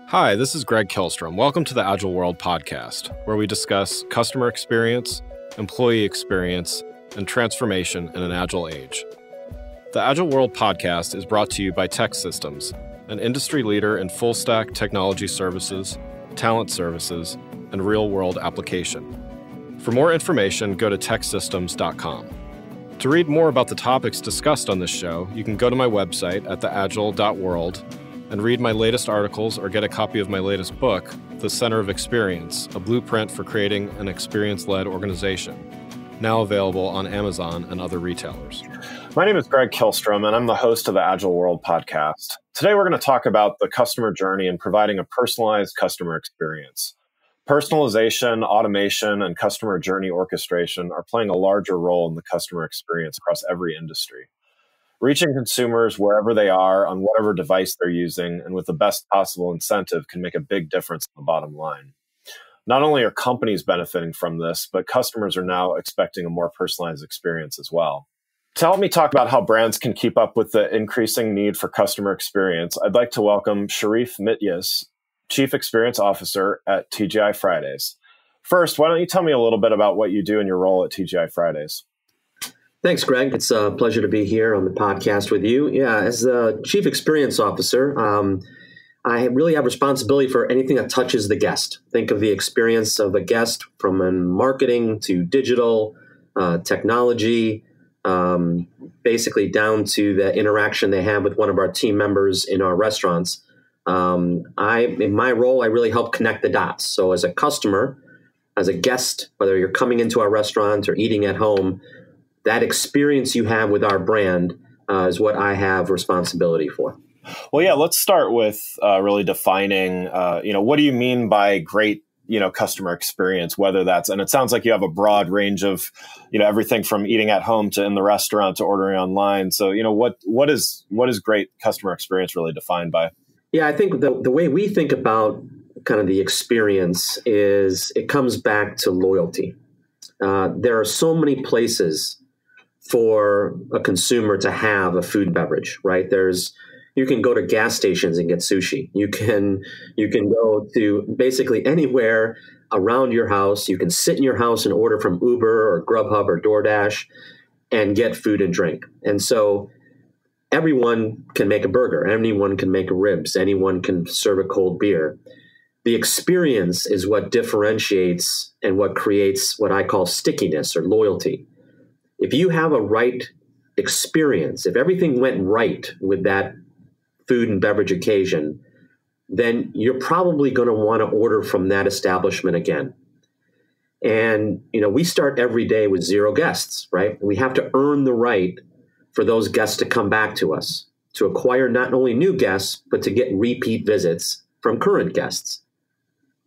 Hi, this is Greg Kilstrom. Welcome to the Agile World podcast, where we discuss customer experience, employee experience, and transformation in an agile age. The Agile World podcast is brought to you by TEKsystems, an industry leader in full-stack technology services, talent services, and real-world application. For more information, go to teksystems.com. To read more about the topics discussed on this show, you can go to my website at theagile.world and read my latest articles or get a copy of my latest book, The Center of Experience, a blueprint for creating an experience-led organization, now available on Amazon and other retailers. My name is Greg Kilstrom, and I'm the host of the Agile World podcast. Today, we're going to talk about the customer journey and providing a personalized customer experience. Personalization, automation, and customer journey orchestration are playing a larger role in the customer experience across every industry. Reaching consumers wherever they are, on whatever device they're using, and with the best possible incentive can make a big difference in the bottom line. Not only are companies benefiting from this, but customers are now expecting a more personalized experience as well. To help me talk about how brands can keep up with the increasing need for customer experience, I'd like to welcome Sherif Mityas, Chief Experience Officer at TGI Fridays. First, why don't you tell me a little bit about what you do in your role at TGI Fridays? Thanks, Greg. It's a pleasure to be here on the podcast with you. Yeah, as the Chief Experience Officer, I really have responsibility for anything that touches the guest. Think of the experience of a guest from marketing to digital, technology, basically down to the interaction they have with one of our team members in our restaurants. In my role, I really help connect the dots. So as a customer, as a guest, whether you're coming into our restaurant or eating at home, that experience you have with our brand is what I have responsibility for. Well, yeah, let's start with really defining, what do you mean by great, customer experience, whether that's, and it sounds like you have a broad range of, everything from eating at home to in the restaurant to ordering online. So, what is great customer experience really defined by? Yeah, I think the way we think about kind of the experience is it comes back to loyalty. There are so many places for a consumer to have a food and beverage, right? You can go to gas stations and get sushi. You can go to basically anywhere around your house. You can sit in your house and order from Uber or Grubhub or DoorDash and get food and drink. And so everyone can make a burger. Anyone can make ribs. Anyone can serve a cold beer. The experience is what differentiates and what creates what I call stickiness or loyalty. If you have a right experience, if everything went right with that food and beverage occasion, then you're probably going to want to order from that establishment again. And, we start every day with 0 guests, right? We have to earn the right for those guests to come back to us, to acquire not only new guests, but to get repeat visits from current guests.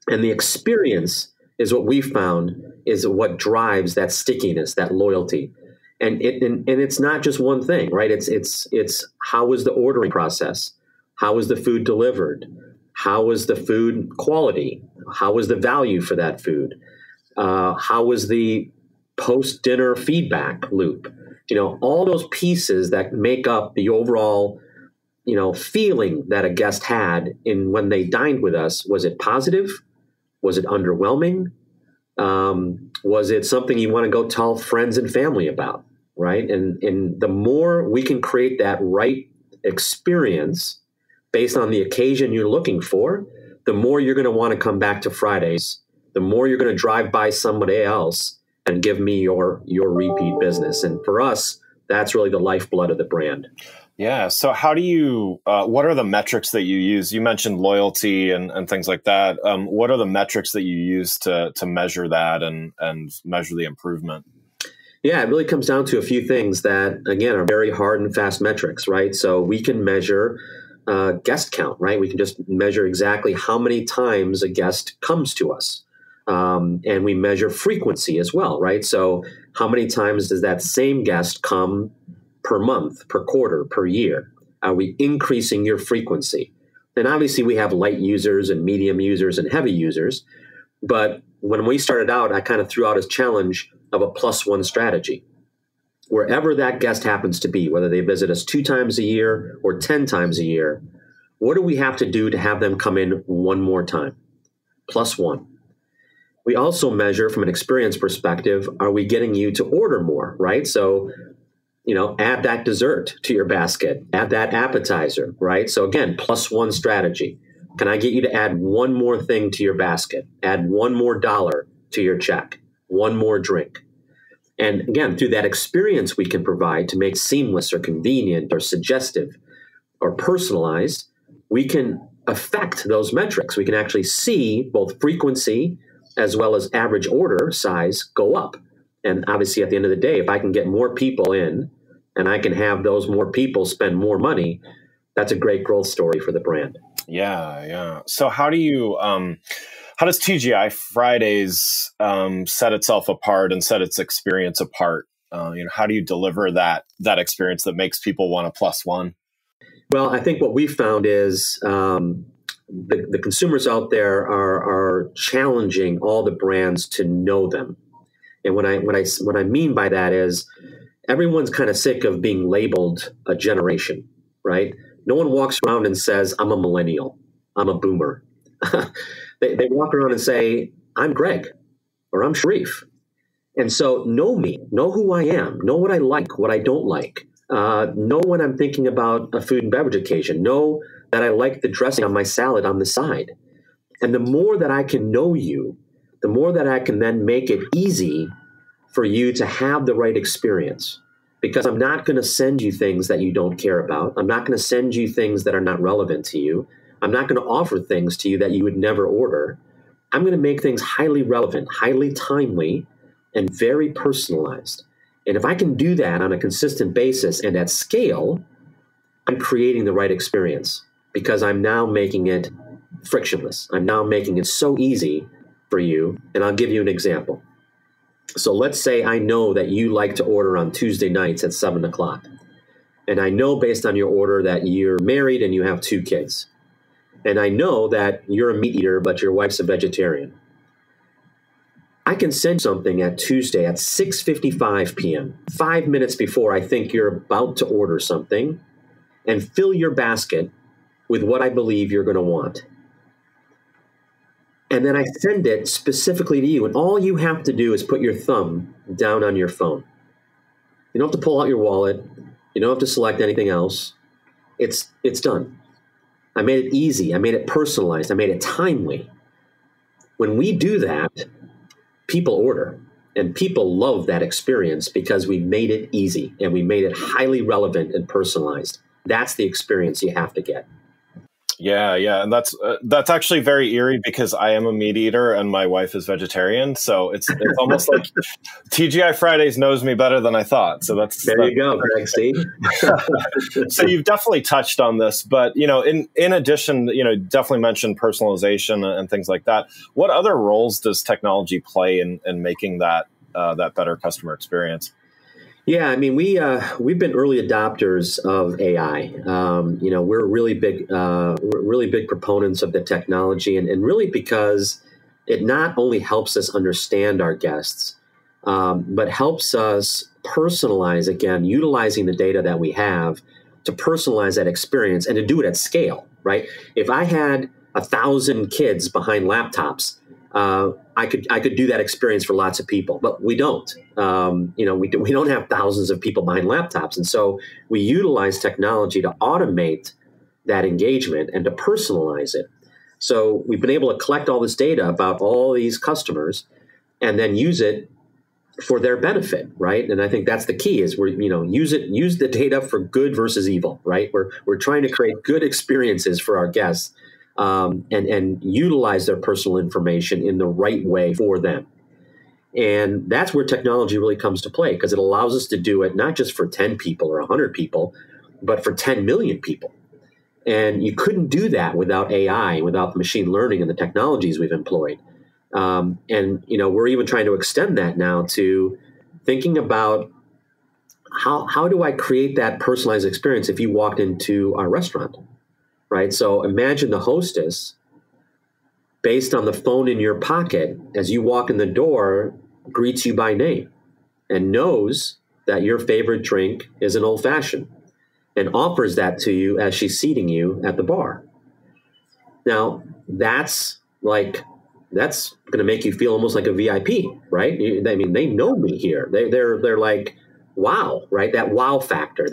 And the experience is what we found is what drives that stickiness, that loyalty. And it's not just one thing, right? It's how was the ordering process? How was the food delivered? How was the food quality? How was the value for that food? How was the post-dinner feedback loop? All those pieces that make up the overall, feeling that a guest had when they dined with us. Was it positive? Was it underwhelming? Was it something you want to go tell friends and family about, right? And the more we can create that right experience based on the occasion you're looking for, the more you're going to want to come back to Fridays, the more you're going to drive by somebody else and give me your repeat business. And for us, that's really the lifeblood of the brand. Yeah. So how do you, what are the metrics that you use? You mentioned loyalty and things like that. What are the metrics that you use to measure that and measure the improvement? Yeah, it really comes down to a few things that, again, are very hard and fast metrics, right? So we can measure guest count, right? We can just measure exactly how many times a guest comes to us. And we measure frequency as well, right? So how many times does that same guest come per month, per quarter, per year? Are we increasing your frequency? And obviously we have light users and medium users and heavy users. But when we started out, I kind of threw out a challenge of a +1 strategy. Wherever that guest happens to be, whether they visit us 2 times a year or 10 times a year, What do we have to do to have them come in one more time? +1. We also measure from an experience perspective, are we getting you to order more, right? So, add that dessert to your basket, add that appetizer, right? So again, +1 strategy. Can I get you to add one more thing to your basket? Add one more dollar to your check, one more drink. And again, through that experience we can provide to make seamless or convenient or suggestive or personalized, we can affect those metrics. We can actually see both frequency as well as average order size go up. And obviously, at the end of the day, if I can get more people in and I can have those more people spend more money, that's a great growth story for the brand. Yeah. So how does TGI Fridays set itself apart and set its experience apart? How do you deliver that experience that makes people want a +1? Well, I think what we found is the consumers out there are challenging all the brands to know them. And what I mean by that is everyone's kind of sick of being labeled a generation, right? No one walks around and says, I'm a millennial, I'm a boomer. They walk around and say, I'm Greg, or I'm Sharif. And so know me, know who I am, know what I like, what I don't like. Know when I'm thinking about a food and beverage occasion. Know that I like the dressing on my salad on the side. And the more that I can know you, the more that I can then make it easy for you to have the right experience. Because I'm not going to send you things that you don't care about. I'm not going to send you things that are not relevant to you. I'm not going to offer things to you that you would never order. I'm going to make things highly relevant, highly timely, and very personalized. And if I can do that on a consistent basis and at scale, I'm creating the right experience because I'm now making it frictionless. I'm now making it so easy for you. And I'll give you an example. So let's say I know that you like to order on Tuesday nights at 7 o'clock. And I know based on your order that you're married and you have 2 kids. And I know that you're a meat eater, but your wife's a vegetarian. I can send something at Tuesday at 6:55 p.m., 5 minutes before I think you're about to order something, and fill your basket with what I believe you're going to want. And then I send it specifically to you. And all you have to do is put your thumb down on your phone. You don't have to pull out your wallet. You don't have to select anything else. It's done. I made it easy. I made it personalized. I made it timely. When we do that, people order. And people love that experience because we made it easy and we made it highly relevant and personalized. That's the experience you have to get. Yeah, and that's actually very eerie because I am a meat eater and my wife is vegetarian, so it's almost like TGI Fridays knows me better than I thought. So you go, Greg. See, so you've definitely touched on this, but in addition, definitely mentioned personalization and things like that. What other roles does technology play in making that better customer experience? Yeah, I mean, we've been early adopters of AI. We're really big proponents of the technology, and really because it not only helps us understand our guests, but helps us personalize, again, utilizing the data that we have to personalize that experience and to do it at scale, right? If I had 1,000 kids behind laptops, I could do that experience for lots of people, but we don't. We don't have thousands of people behind laptops, and so we utilize technology to automate that engagement and to personalize it. So we've been able to collect all this data about all these customers, and then use it for their benefit, right? And I think that's the key: is use the data for good versus evil, right? We're trying to create good experiences for our guests. And utilize their personal information in the right way for them. And that's where technology really comes to play, because it allows us to do it not just for 10 people or 100 people, but for 10 million people. And you couldn't do that without AI, without the machine learning and the technologies we've employed. We're even trying to extend that now to thinking about how do I create that personalized experience if you walked into our restaurant? Right. So imagine the hostess, based on the phone in your pocket, as you walk in the door, greets you by name and knows that your favorite drink is an old fashioned. and offers that to you as she's seating you at the bar. Now, that's going to make you feel almost like a VIP, right? I mean, they know me here. They're like, wow, right? That wow factor.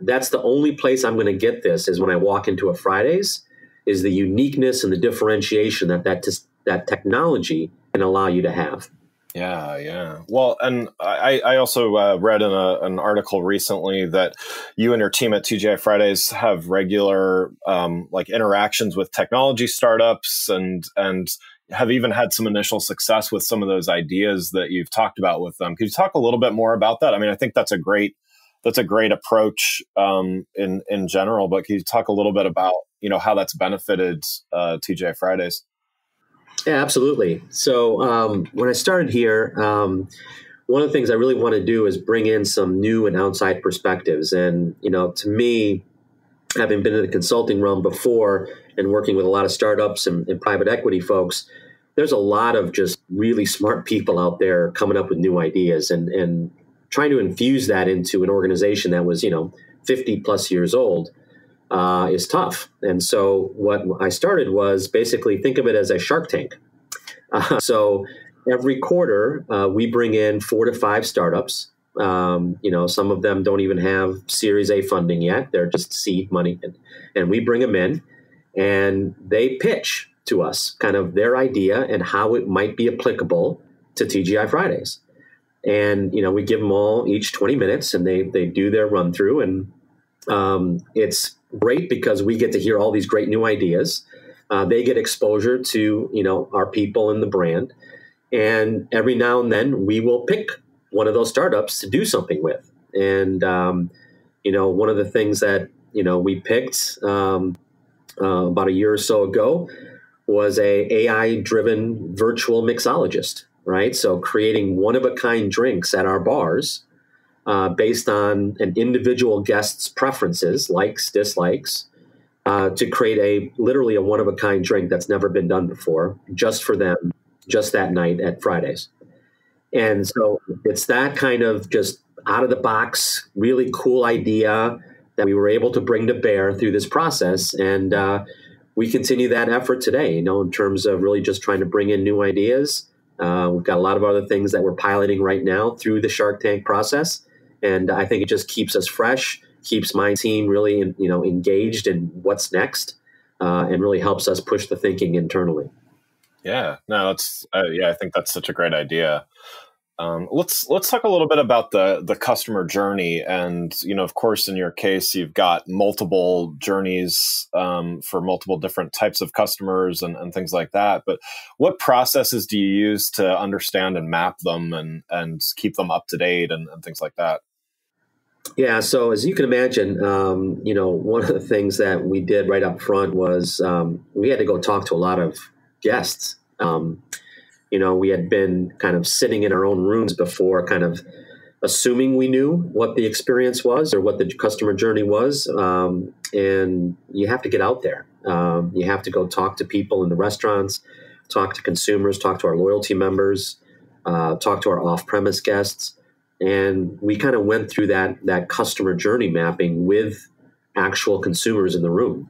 That's the only place I'm going to get this is when I walk into a Fridays. Is the uniqueness and the differentiation that technology can allow you to have. Yeah. Well, and I also read in an article recently that you and your team at TGI Fridays have regular like interactions with technology startups and have even had some initial success with some of those ideas that you've talked about with them. Could you talk a little bit more about that? I mean, I think that's a great approach in general, but can you talk a little bit about how that's benefited TGI Fridays? Yeah, absolutely. So when I started here, one of the things I really want to do is bring in some new and outside perspectives. And, to me, having been in the consulting realm before and working with a lot of startups and private equity folks, there's a lot of just really smart people out there coming up with new ideas and trying to infuse that into an organization that was, 50 plus years old. Is tough. And so what I started was basically think of it as a Shark Tank. So every quarter, we bring in 4 to 5 startups. Some of them don't even have Series A funding yet. They're just seed money. And we bring them in and they pitch to us kind of their idea and how it might be applicable to TGI Fridays. And, we give them all each 20 minutes and they do their run through. And it's great because we get to hear all these great new ideas. They get exposure to, our people and the brand. And every now and then we will pick one of those startups to do something with. And, one of the things that, we picked about a year or so ago was a AI-driven virtual mixologist, right? So creating one-of-a-kind drinks at our bars based on an individual guest's preferences, likes, dislikes, to create literally a one-of-a-kind drink that's never been done before, just for them, just that night at Fridays. And so it's that kind of just out-of-the-box, really cool idea that we were able to bring to bear through this process. And we continue that effort today, in terms of really just trying to bring in new ideas. We've got a lot of other things that we're piloting right now through the Shark Tank process. And I think it just keeps us fresh, keeps my team really, engaged in what's next, and really helps us push the thinking internally. Yeah, no, that's I think that's such a great idea. Let's talk a little bit about the customer journey, and of course, in your case, you've got multiple journeys for multiple different types of customers and things like that. But what processes do you use to understand and map them and keep them up to date and things like that? Yeah, so as you can imagine, one of the things that we did right up front was we had to go talk to a lot of guests. We had been kind of sitting in our own rooms before, kind of assuming we knew what the experience was or what the customer journey was. And you have to get out there. You have to go talk to people in the restaurants, talk to consumers, talk to our loyalty members, talk to our off-premise guests. And we kind of went through that customer journey mapping with actual consumers in the room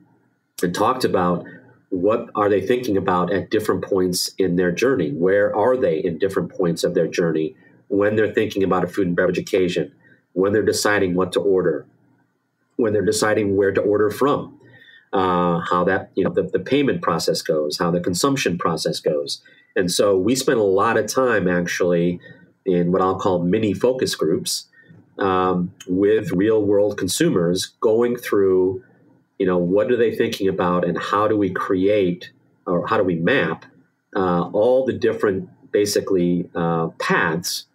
and talked about what are they thinking about at different points in their journey? Where are they in different points of their journey when they're thinking about a food and beverage occasion, when they're deciding what to order, when they're deciding where to order from, how that, the payment process goes, how the consumption process goes. And so we spent a lot of time actually in what I'll call mini focus groups with real world consumers going through, what are they thinking about and how do we create or how do we map all the different basically paths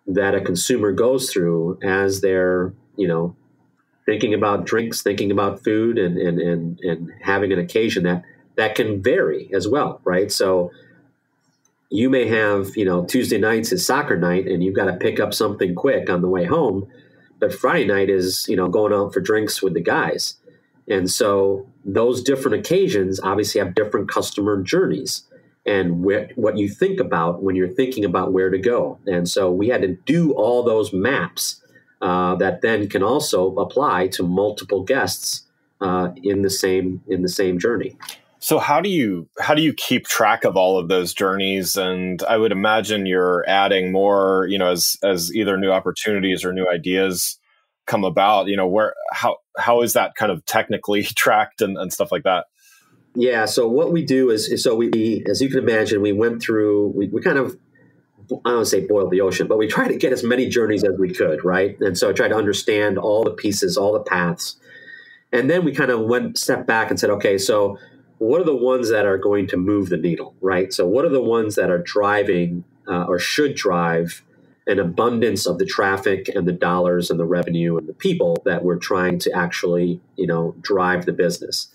that a consumer goes through as they're, thinking about drinks, thinking about food and having an occasion that can vary as well, right? So you may have, Tuesday nights is soccer night and you've got to pick up something quick on the way home, but Friday night is, going out for drinks with the guys. And so those different occasions obviously have different customer journeys and what you think about when you're thinking about where to go. And so we had to do all those maps that then can also apply to multiple guests in the same journey. So how do you keep track of all of those journeys? And I would imagine you're adding more, as either new opportunities or new ideas come about. How is that kind of technically tracked and stuff like that? Yeah. So what we do is we, as you can imagine, we went through, we kind of, I don't want to say boiled the ocean, but we tried to get as many journeys as we could, right? And so I tried to understand all the pieces, all the paths. And then we kind of stepped back and said, okay, so what are the ones that are going to move the needle, right? So what are the ones that are driving or should drive an abundance of the traffic and the dollars and the revenue and the people that we're trying to actually, drive the business?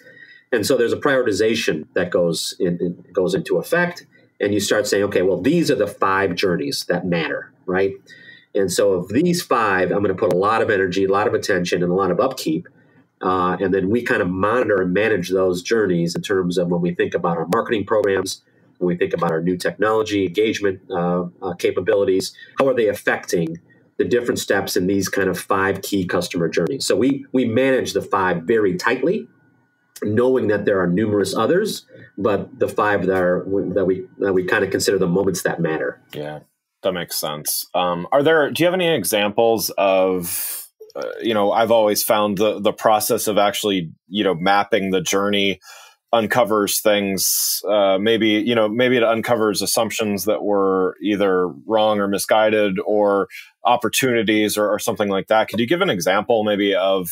And so there's a prioritization that goes into effect. And you start saying, okay, well, these are the 5 journeys that matter, right? And so of these 5, I'm going to put a lot of energy, a lot of attention, and a lot of upkeep. And then we kind of monitor and manage those journeys in terms of when we think about our marketing programs, when we think about our new technology, engagement capabilities, how are they affecting the different steps in these kind of 5 key customer journeys? So we manage the 5 very tightly, knowing that there are numerous others, but the 5 that we kind of consider the moments that matter. Yeah, that makes sense. Do you have any examples of, I've always found the process of actually, mapping the journey uncovers things, maybe it uncovers assumptions that were either wrong or misguided or opportunities or something like that. Could you give an example maybe of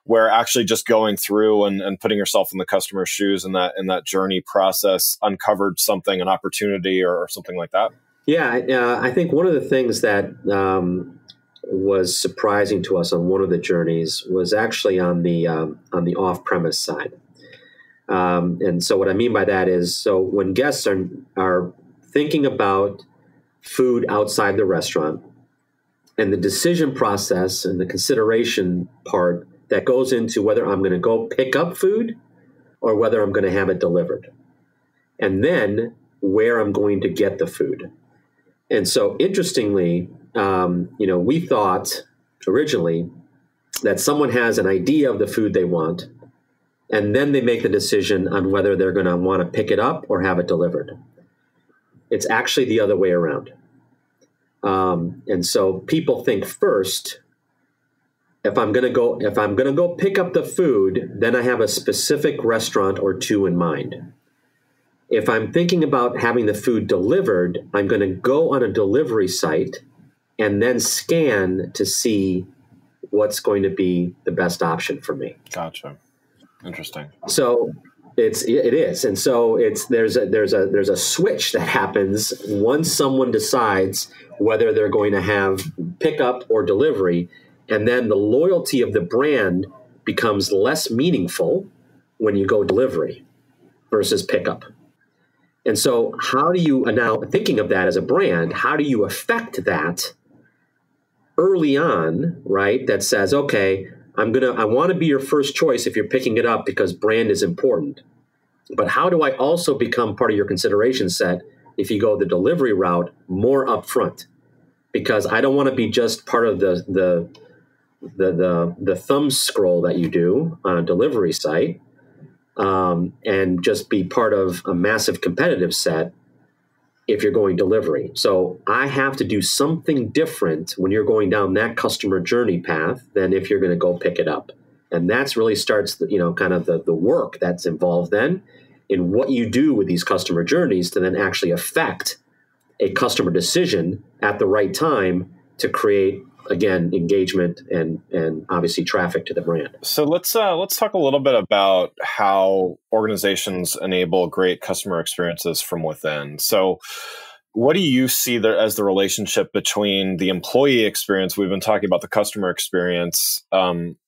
where actually just going through and putting yourself in the customer's shoes in that journey process uncovered something, an opportunity or something like that? Yeah, I think one of the things that was surprising to us on one of the journeys was actually on the off-premise side. And so what I mean by that is, so when guests are thinking about food outside the restaurant, and the decision process and the consideration part that goes into whether I'm going to go pick up food or whether I'm going to have it delivered, and then where I'm going to get the food. And so interestingly, we thought originally that someone has an idea of the food they want, and then they make the decision on whether they're going to want to pick it up or have it delivered. It's actually the other way around. And so people think first, if I'm going to go pick up the food, then I have a specific restaurant or 2 in mind. If I'm thinking about having the food delivered, I'm going to go on a delivery site and then scan to see what's going to be the best option for me. Gotcha. Interesting. So it is. And so there's a switch that happens once someone decides whether they're going to have pickup or delivery. And then the loyalty of the brand becomes less meaningful when you go delivery versus pickup. And so how do you, now thinking of that as a brand, how do you affect that early on, right? That says, okay, I want to be your first choice if you're picking it up because brand is important. But how do I also become part of your consideration set if you go the delivery route more upfront? Because I don't want to be just part of the thumb scroll that you do on a delivery site, and just be part of a massive competitive set if you're going delivery. So I have to do something different when you're going down that customer journey path than if you're going to go pick it up. And that's really starts, kind of the work that's involved then in what you do with these customer journeys to then actually affect a customer decision at the right time to create, again, engagement and obviously traffic to the brand. So let's talk a little bit about how organizations enable great customer experiences from within. So what do you see there as the relationship between the employee experience? We've been talking about the customer experience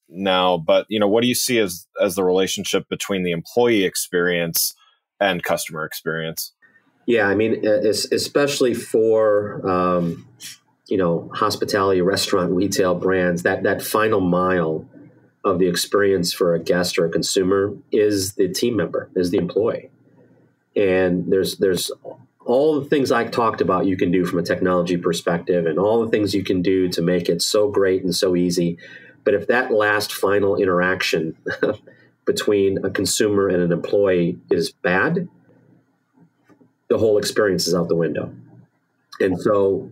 now, but what do you see as the relationship between the employee experience and customer experience? Yeah, I mean, especially for hospitality, restaurant, retail brands, that final mile of the experience for a guest or a consumer is the team member, is the employee. And there's all the things I talked about you can do from a technology perspective and all the things you can do to make it so great and so easy. But if that last final interaction between a consumer and an employee is bad, the whole experience is out the window. And so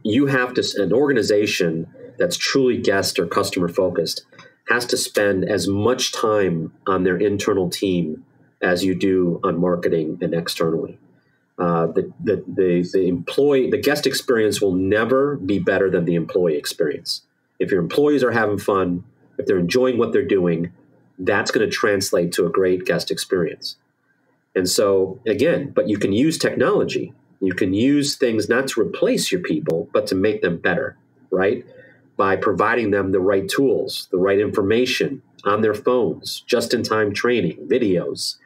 you have to, an organization that's truly guest or customer focused has to spend as much time on their internal team as you do on marketing and externally. The guest experience will never be better than the employee experience. If your employees are having fun, if they're enjoying what they're doing, that's going to translate to a great guest experience. And so again, but you can use technology. You can use things not to replace your people, but to make them better, right? By providing them the right tools, the right information on their phones, just-in-time training, videos,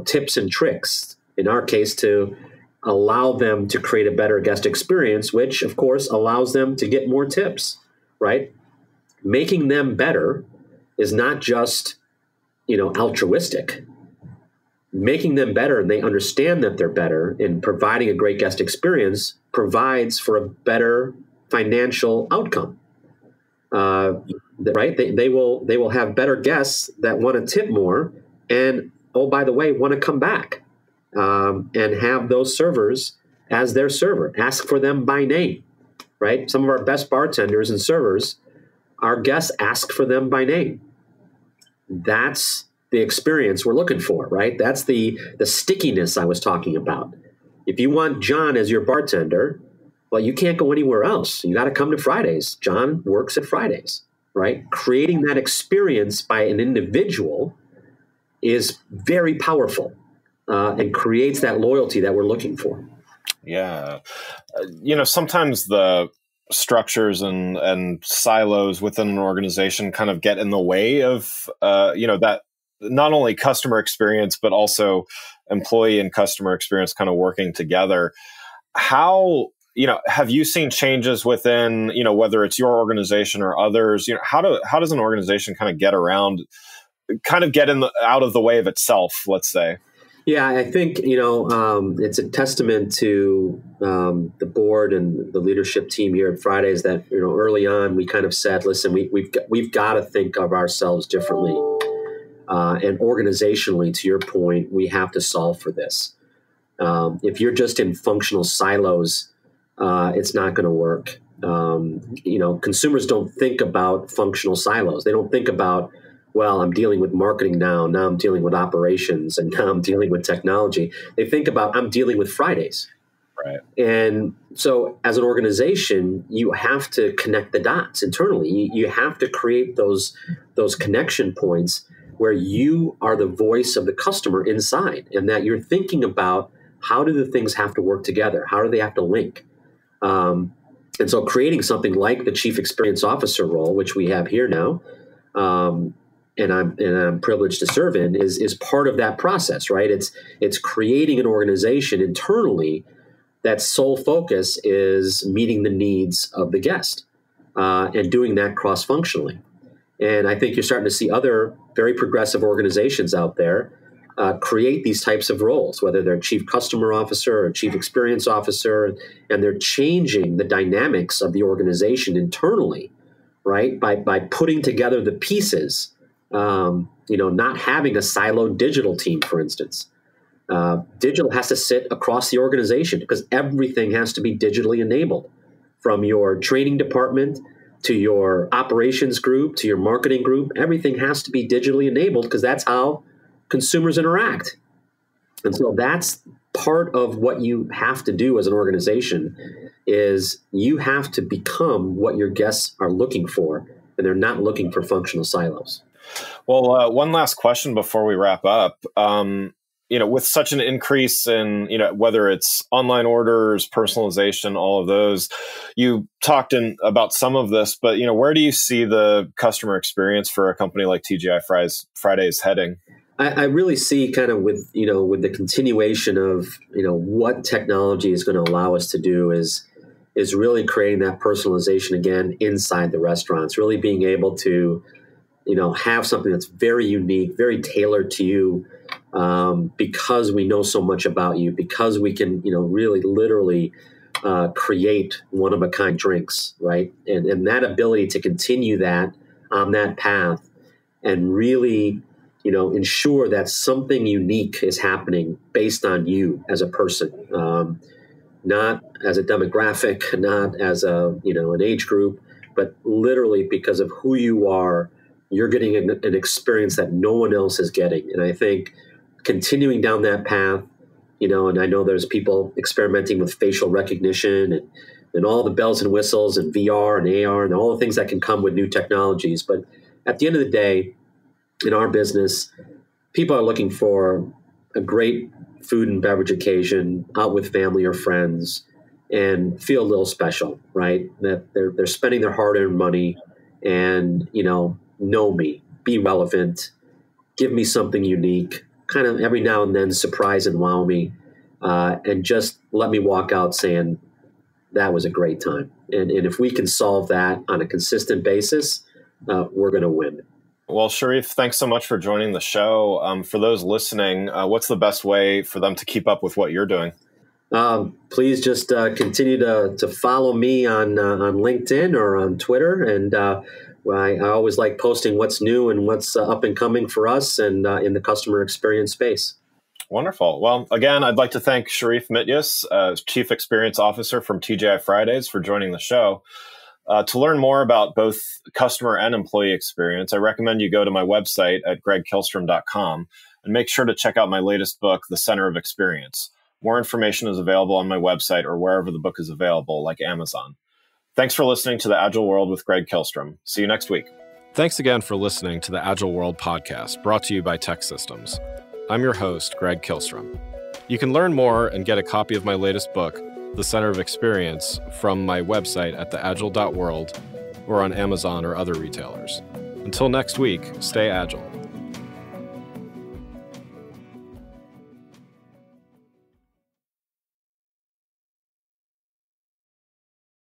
tips and tricks, in our case, to allow them to create a better guest experience, which, of course, allows them to get more tips, right? Making them better is not just, altruistic. Making them better and they understand that they're better and providing a great guest experience provides for a better financial outcome. Right? They will have better guests that want to tip more and, oh, by the way, want to come back and have those servers as their server. Ask for them by name, right? Some of our best bartenders and servers, our guests ask for them by name. That's the experience we're looking for, right? That's the stickiness I was talking about. If you want John as your bartender, well, you can't go anywhere else. You got to come to Fridays. John works at Fridays, right? Creating that experience by an individual is very powerful and creates that loyalty that we're looking for. Yeah. Sometimes the structures and silos within an organization kind of get in the way of, that not only customer experience, but also employee and customer experience kind of working together. How, have you seen changes within, whether it's your organization or others, how does an organization kind of get out of the way of itself, let's say? Yeah, I think, it's a testament to the board and the leadership team here at Fridays that, early on we kind of said, listen, we've got to think of ourselves differently. And organizationally, to your point, we have to solve for this. If you're just in functional silos, it's not going to work. Consumers don't think about functional silos. They don't think about, well, I'm dealing with marketing now I'm dealing with operations, and now I'm dealing with technology. They think about, I'm dealing with Fridays. Right. And so as an organization, you have to connect the dots internally. You have to create those connection points where you are the voice of the customer inside, and that you're thinking about how do the things have to work together? How do they have to link? And so creating something like the Chief Experience Officer role, which we have here now, and I'm privileged to serve in, is part of that process, right? It's creating an organization internally that sole focus is meeting the needs of the guest and doing that cross-functionally. And I think you're starting to see other very progressive organizations out there create these types of roles, whether they're Chief Customer Officer or Chief Experience Officer, and they're changing the dynamics of the organization internally, right? By putting together the pieces, not having a siloed digital team, for instance. Digital has to sit across the organization because everything has to be digitally enabled, from your training department to your operations group, to your marketing group. Everything has to be digitally enabled because that's how consumers interact. And so that's part of what you have to do as an organization is you have to become what your guests are looking for, and they're not looking for functional silos. Well, one last question before we wrap up. With such an increase in, whether it's online orders, personalization, all of those, you talked about some of this, but, where do you see the customer experience for a company like TGI Fridays heading? I really see kind of with the continuation of, what technology is going to allow us to do is really creating that personalization again inside the restaurants, really being able to have something that's very unique, very tailored to you, because we know so much about you, because we can, really literally create one-of-a-kind drinks, right? And that ability to continue that on that path and really, ensure that something unique is happening based on you as a person, not as a demographic, not as an age group, but literally because of who you are, you're getting an experience that no one else is getting. And I think continuing down that path, and I know there's people experimenting with facial recognition and all the bells and whistles and VR and AR and all the things that can come with new technologies. But at the end of the day, in our business, people are looking for a great food and beverage occasion out with family or friends and feel a little special, right? That they're spending their hard-earned money and, know me, be relevant, give me something unique, kind of every now and then surprise and wow me, and just let me walk out saying that was a great time. And if we can solve that on a consistent basis, we're going to win. Well, Sherif, thanks so much for joining the show. For those listening, what's the best way for them to keep up with what you're doing? Please just continue to follow me on LinkedIn or on Twitter. And I always like posting what's new and what's up and coming for us and in the customer experience space. Wonderful. Well, again, I'd like to thank Sherif Mityas, Chief Experience Officer from TGI Fridays, for joining the show. To learn more about both customer and employee experience, I recommend you go to my website at gregkillstrom.com and make sure to check out my latest book, The Center of Experience. More information is available on my website or wherever the book is available, like Amazon. Thanks for listening to The Agile World with Greg Killstrom. See you next week. Thanks again for listening to the Agile World podcast, brought to you by Tech Systems. I'm your host, Greg Killstrom. You can learn more and get a copy of my latest book, The Center of Experience, from my website at theagile.world or on Amazon or other retailers. Until next week, stay agile.